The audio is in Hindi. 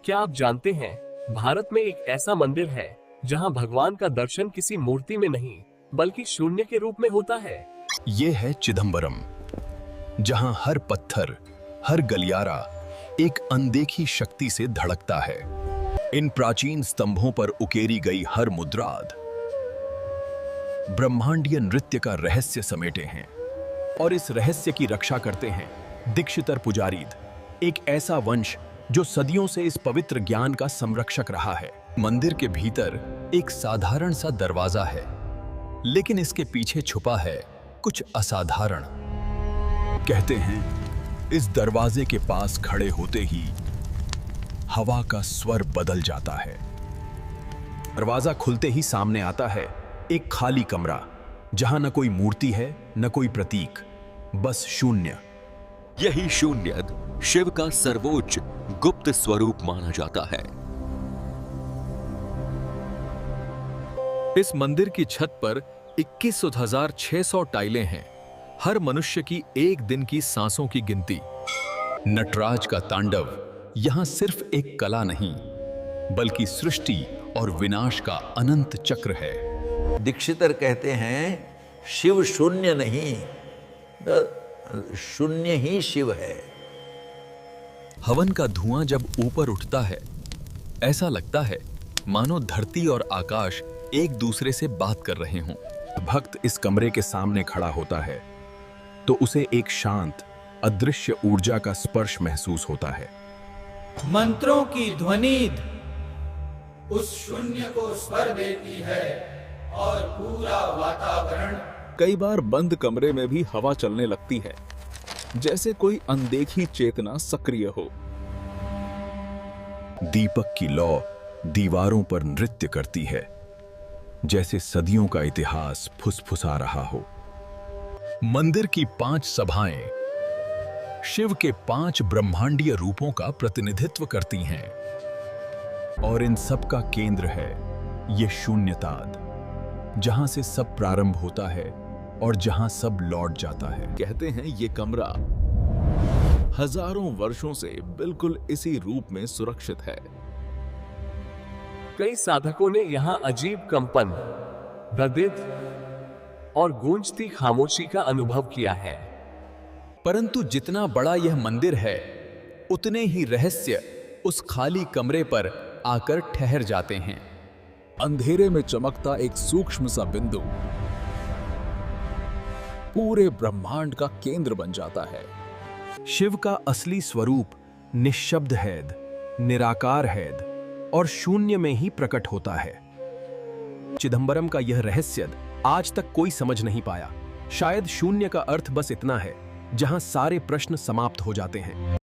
क्या आप जानते हैं, भारत में एक ऐसा मंदिर है जहां भगवान का दर्शन किसी मूर्ति में नहीं बल्कि शून्य के रूप में होता है। ये है चिदंबरम, जहां हर पत्थर, हर गलियारा एक अनदेखी शक्ति से धड़कता है। इन प्राचीन स्तंभों पर उकेरी गई हर मुद्राद ब्रह्मांडीय नृत्य का रहस्य समेटे हैं, और इस रहस्य की रक्षा करते हैं दीक्षितर पुजारीद, एक ऐसा वंश जो सदियों से इस पवित्र ज्ञान का संरक्षक रहा है। मंदिर के भीतर एक साधारण सा दरवाजा है, लेकिन इसके पीछे छुपा है कुछ असाधारण। कहते हैं इस दरवाजे के पास खड़े होते ही हवा का स्वर बदल जाता है। दरवाजा खुलते ही सामने आता है एक खाली कमरा, जहां न कोई मूर्ति है न कोई प्रतीक, बस शून्य। यही शून्य शिव का सर्वोच्च गुप्त स्वरूप माना जाता है। इस मंदिर की छत पर 21,600 टाइलें हैं, हर मनुष्य की एक दिन की सांसों की गिनती। नटराज का तांडव यहां सिर्फ एक कला नहीं, बल्कि सृष्टि और विनाश का अनंत चक्र है। दीक्षितर कहते हैं शिव शून्य नहीं, शून्य ही शिव है। हवन का धुआं जब ऊपर उठता है, ऐसा लगता है मानो धरती और आकाश एक दूसरे से बात कर रहे हों। भक्त इस कमरे के सामने खड़ा होता है तो उसे एक शांत, अदृश्य ऊर्जा का स्पर्श महसूस होता है। मंत्रों की ध्वनि उस शून्य को स्वर देती है और पूरा वातावरण। कई बार बंद कमरे में भी हवा चलने लगती है, जैसे कोई अनदेखी चेतना सक्रिय हो। दीपक की लौ दीवारों पर नृत्य करती है, जैसे सदियों का इतिहास फुसफुसा रहा हो। मंदिर की 5 सभाएं शिव के 5 ब्रह्मांडीय रूपों का प्रतिनिधित्व करती हैं, और इन सब का केंद्र है ये शून्यताद, जहां से सब प्रारंभ होता है और जहां सब लौट जाता है। कहते हैं ये कमरा हजारों वर्षों से बिल्कुल इसी रूप में सुरक्षित है। कई साधकों ने यहाँ अजीब कंपन, रदित और गूंजती खामोशी का अनुभव किया है। परंतु जितना बड़ा यह मंदिर है, उतने ही रहस्य उस खाली कमरे पर आकर ठहर जाते हैं। अंधेरे में चमकता एक सूक्ष्म सा बिंदु पूरे ब्रह्मांड का केंद्र बन जाता है। शिव का असली स्वरूप निःशब्द हैद, निराकार हैद और शून्य में ही प्रकट होता है। चिदंबरम का यह रहस्य आज तक कोई समझ नहीं पाया। शायद शून्य का अर्थ बस इतना है, जहां सारे प्रश्न समाप्त हो जाते हैं।